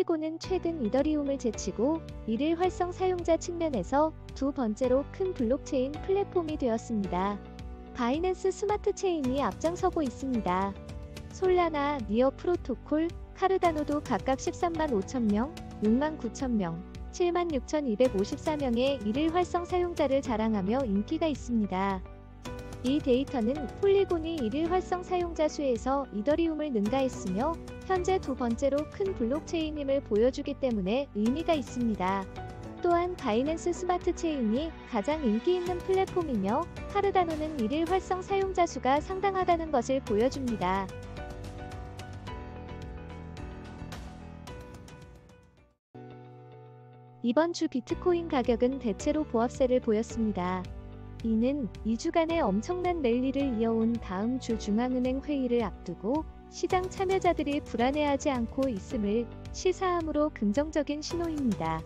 폴리곤은 최근 이더리움을 제치고 이를 활성 사용자 측면에서 두 번째로 큰 블록체인 플랫폼이 되었습니다. 바이낸스 스마트 체인이 앞장서고 있습니다. 솔라나, 니어 프로토콜, 카르다노도 각각 13만 5천명, 6만 9천명, 7만 6,254명의 이를 활성 사용자를 자랑하며 인기가 있습니다. 이 데이터는 폴리곤이 이를 활성 사용자 수에서 이더리움을 능가했으며 현재 두 번째로 큰 블록체인임을 보여주기 때문에 의미가 있습니다. 또한 바이낸스 스마트 체인이 가장 인기 있는 플랫폼이며 카르다노는 이를 활성 사용자 수가 상당하다는 것을 보여줍니다. 이번 주 비트코인 가격은 대체로 보합세를 보였습니다. 이는 2주간의 엄청난 랠리를 이어온 다음 주 중앙은행 회의를 앞두고 시장 참여자들이 불안해하지 않고 있음을 시사함으로 긍정적인 신호입니다.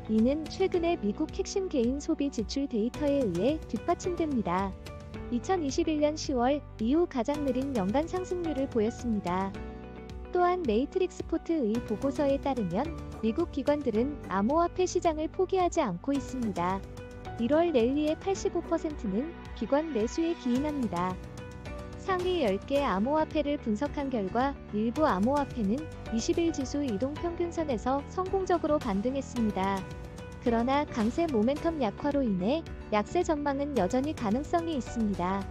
이는 최근의 미국 핵심 개인 소비 지출 데이터에 의해 뒷받침됩니다. 2021년 10월 이후 가장 느린 연간 상승률을 보였습니다. 또한 메이트릭스포트의 보고서에 따르면 미국 기관들은 암호화폐 시장을 포기하지 않고 있습니다. 1월 랠리의 85%는 기관 매수에 기인합니다. 상위 10개 암호화폐를 분석한 결과 일부 암호화폐는 20일 지수 이동평균선에서 성공적으로 반등했습니다. 그러나 강세 모멘텀 약화로 인해 약세 전망은 여전히 가능성이 있습니다.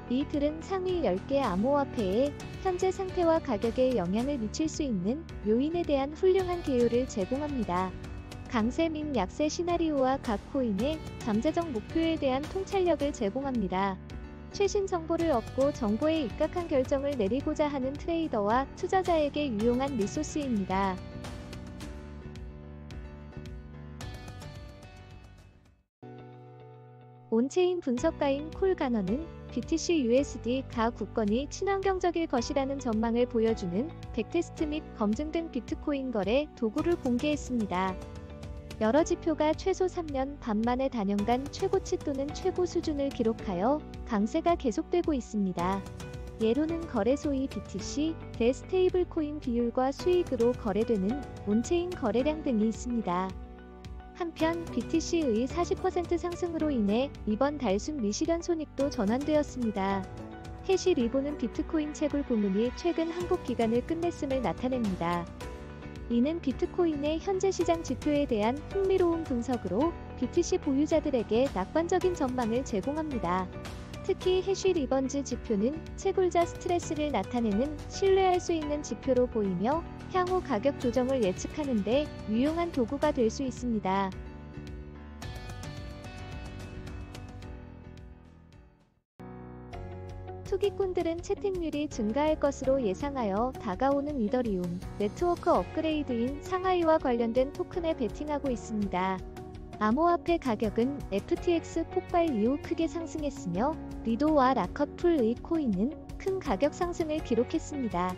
이 글은 상위 10개 암호화폐의 현재 상태와 가격에 영향을 미칠 수 있는 요인에 대한 훌륭한 개요를 제공합니다. 강세 및 약세 시나리오와 각 코인의 잠재적 목표에 대한 통찰력을 제공합니다. 최신 정보를 얻고 정보에 입각한 결정을 내리고자 하는 트레이더와 투자자에게 유용한 리소스입니다. 온체인 분석가인 콜 가너는 BTC USD 가 국건이 친환경적일 것이라는 전망을 보여주는 백테스트 및 검증된 비트코인 거래 도구를 공개했습니다. 여러 지표가 최소 3년 반 만에 단연간 최고치 또는 최고 수준을 기록하여 강세가 계속되고 있습니다. 예로는 거래소의 BTC, 대 스테이블 코인 비율과 수익으로 거래되는 온체인 거래량 등이 있습니다. 한편 BTC의 40% 상승으로 인해 이번 달순 미실현 손익도 전환되었습니다. 해시 리보는 비트코인 채굴 부문이 최근 한국 기간을 끝냈음을 나타냅니다. 이는 비트코인의 현재 시장 지표에 대한 흥미로운 분석으로 BTC 보유자들에게 낙관적인 전망을 제공합니다. 특히 해시 리번즈 지표는 채굴자 스트레스를 나타내는 신뢰할 수 있는 지표로 보이며 향후 가격 조정을 예측하는 데 유용한 도구가 될 수 있습니다. 투기꾼들은 채택률이 증가할 것으로 예상하여 다가오는 이더리움 네트워크 업그레이드인 상하이와 관련된 토큰에 베팅하고 있습니다. 암호화폐 가격은 FTX 폭발 이후 크게 상승했으며 리도와 라컷풀의 코인은 큰 가격 상승을 기록했습니다.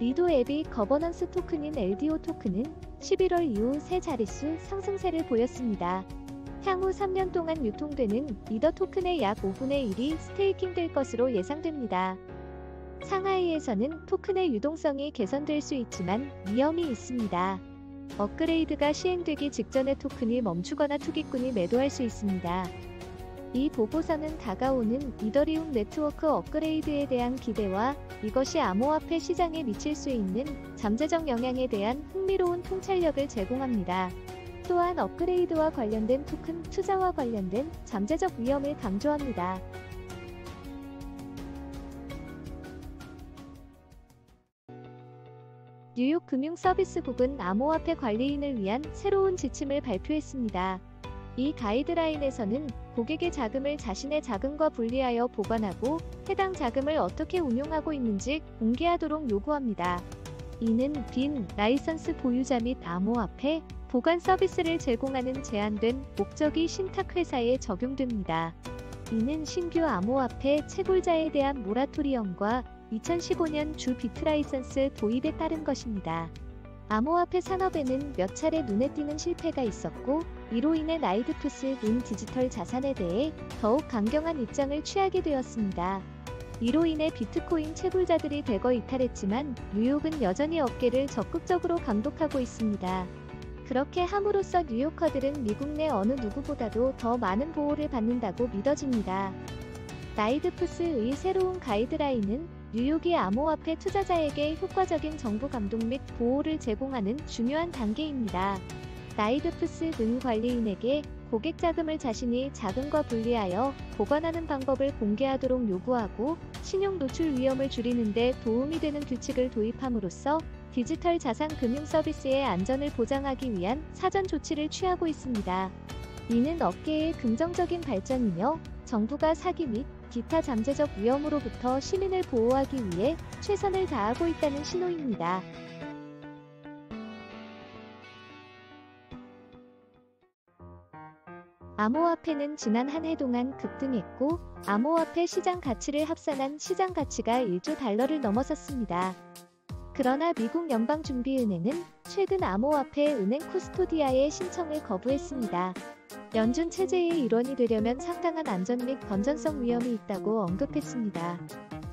리도 앱이 거버넌스 토큰인 LDO 토큰은 11월 이후 세 자릿수 상승세를 보였습니다. 향후 3년 동안 유통되는 이더 토큰의 약 5분의 1이 스테이킹될 것으로 예상됩니다. 상하이에서는 토큰의 유동성이 개선될 수 있지만 위험이 있습니다. 업그레이드가 시행되기 직전에 토큰이 멈추거나 투기꾼이 매도할 수 있습니다. 이 보고서는 다가오는 이더리움 네트워크 업그레이드에 대한 기대와 이것이 암호화폐 시장에 미칠 수 있는 잠재적 영향에 대한 흥미로운 통찰력을 제공합니다. 또한 업그레이드와 관련된 토큰 투자와 관련된 잠재적 위험을 강조합니다. 뉴욕 금융서비스국은 암호화폐 관리인을 위한 새로운 지침을 발표했습니다. 이 가이드라인에서는 고객의 자금을 자신의 자금과 분리하여 보관하고 해당 자금을 어떻게 운용하고 있는지 공개하도록 요구합니다. 이는 빈 라이선스 보유자 및 암호화폐 보관 서비스를 제공하는 제한된 목적의 신탁회사에 적용됩니다. 이는 신규 암호화폐 채굴자에 대한 모라토리엄과 2015년 주 비트 라이선스 도입에 따른 것입니다. 암호화폐 산업에는 몇 차례 눈에 띄는 실패가 있었고 이로 인해 나이드푸스는 디지털 자산에 대해 더욱 강경한 입장을 취하게 되었습니다. 이로 인해 비트코인 채굴자들이 대거 이탈했지만 뉴욕은 여전히 업계를 적극적으로 감독하고 있습니다. 그렇게 함으로써 뉴요커들은 미국 내 어느 누구보다도 더 많은 보호를 받는다고 믿어집니다. 나이드푸스의 새로운 가이드라인은 뉴욕이 암호화폐 투자자에게 효과적인 정부 감독 및 보호를 제공하는 중요한 단계입니다. 나이드푸스 등 관리인에게 고객 자금을 자신이 자금과 분리하여 보관하는 방법을 공개하도록 요구하고 신용 노출 위험을 줄이는 데 도움이 되는 규칙을 도입함으로써 디지털 자산 금융 서비스의 안전을 보장하기 위한 사전 조치를 취하고 있습니다. 이는 업계의 긍정적인 발전이며 정부가 사기 및 기타 잠재적 위험으로부터 시민을 보호하기 위해 최선을 다하고 있다는 신호입니다. 암호화폐는 지난 한 해 동안 급등했고 암호화폐 시장 가치를 합산한 시장 가치가 1조 달러를 넘어섰습니다. 그러나 미국 연방준비은행은 최근 암호화폐 은행 쿠스토디아의 신청을 거부했습니다. 연준 체제의 일원이 되려면 상당한 안전 및 건전성 위험이 있다고 언급했습니다.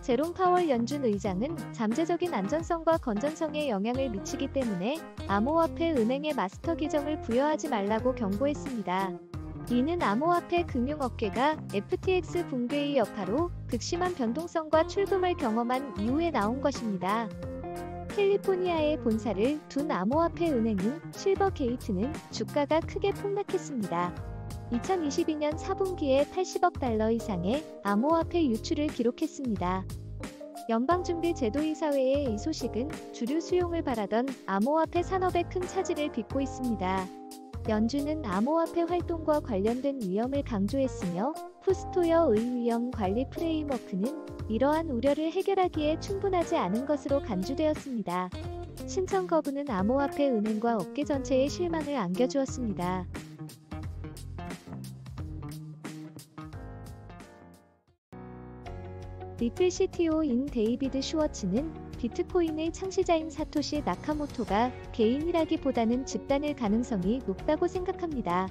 제롬 파월 연준 의장은 잠재적인 안전성과 건전성에 영향을 미치기 때문에 암호화폐 은행에 마스터 계정을 부여하지 말라고 경고했습니다. 이는 암호화폐 금융업계가 FTX 붕괴의 여파로 극심한 변동성과 출금을 경험한 이후에 나온 것입니다. 캘리포니아에 본사를 둔 암호화폐 은행인 실버게이트는 주가가 크게 폭락했습니다. 2022년 4분기에 80억 달러 이상의 암호화폐 유출을 기록했습니다. 연방준비제도이사회의 이 소식은 주류 수용을 바라던 암호화폐 산업에 큰 차질을 빚고 있습니다. 연준은 암호화폐 활동과 관련된 위험을 강조했으며 쿠스토어의 위험 관리 프레임워크는 이러한 우려를 해결하기에 충분하지 않은 것으로 간주되었습니다. 신청 거부는 암호화폐 은행과 업계 전체에 실망을 안겨주었습니다. 리플 CTO인 데이비드 슈워츠는 비트코인의 창시자인 사토시 나카모토가 개인이라기보다는 집단일 가능성이 높다고 생각합니다.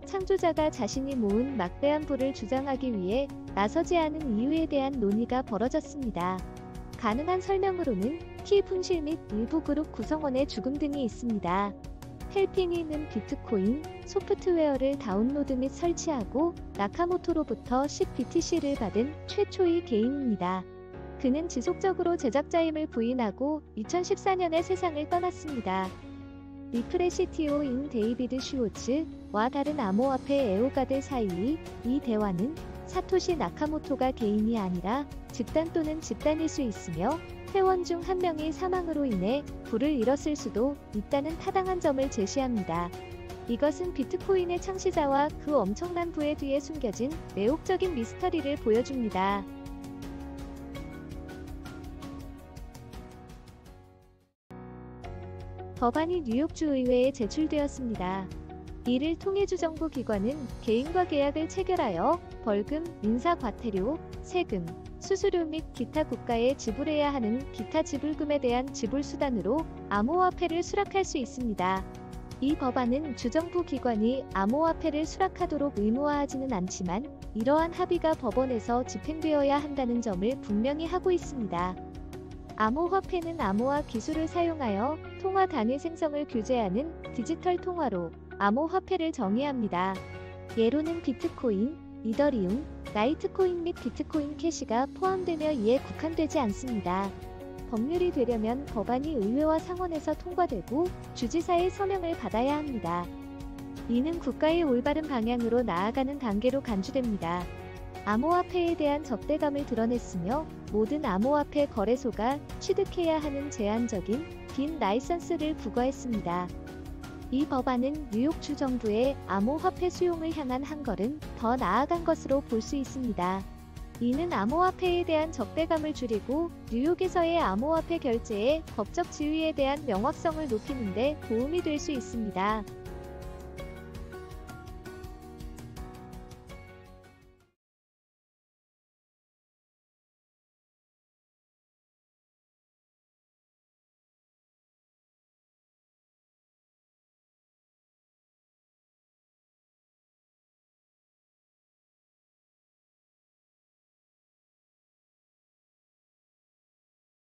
창조자가 자신이 모은 막대한 부를 주장하기 위해 나서지 않은 이유에 대한 논의가 벌어졌습니다. 가능한 설명으로는 키 분실 및 일부 그룹 구성원의 죽음 등이 있습니다. 헬핑이는 비트코인 소프트웨어를 다운로드 및 설치하고 나카모토로부터 10BTC를 받은 최초의 개인입니다. 그는 지속적으로 제작자임을 부인하고 2014년에 세상을 떠났습니다. 리플의 CTO인 데이비드 슈워츠와 다른 암호화폐 애호가들 사이의 이 대화는 사토시 나카모토가 개인이 아니라 집단 또는 집단일 수 있으며 회원 중 한 명이 사망으로 인해 부를 잃었을 수도 있다는 타당한 점을 제시합니다. 이것은 비트코인의 창시자와 그 엄청난 부의 뒤에 숨겨진 매혹적인 미스터리를 보여줍니다. 법안이 뉴욕주 의회에 제출되었습니다. 이를 통해 주정부 기관은 개인과 계약을 체결하여 벌금, 인사과태료, 세금, 수수료 및 기타 국가에 지불해야 하는 기타 지불금에 대한 지불수단으로 암호화폐를 수락할 수 있습니다. 이 법안은 주정부 기관이 암호화폐를 수락하도록 의무화하지는 않지만 이러한 합의가 법원에서 집행되어야 한다는 점을 분명히 하고 있습니다. 암호화폐는 암호화 기술을 사용하여 통화 단위 생성을 규제하는 디지털 통화로 암호화폐를 정의합니다. 예로는 비트코인, 이더리움, 라이트코인 및 비트코인 캐시가 포함되며 이에 국한되지 않습니다. 법률이 되려면 법안이 의회와 상원에서 통과되고 주지사의 서명을 받아야 합니다. 이는 국가의 올바른 방향으로 나아가는 단계로 간주됩니다. 암호화폐에 대한 적대감을 드러냈으며 모든 암호화폐 거래소가 취득해야 하는 제한적인 빈 라이선스를 부과했습니다. 이 법안은 뉴욕주 정부의 암호화폐 수용을 향한 한 걸음 더 나아간 것으로 볼 수 있습니다. 이는 암호화폐에 대한 적대감을 줄이고 뉴욕에서의 암호화폐 결제의 법적 지위에 대한 명확성을 높이는 데 도움이 될 수 있습니다.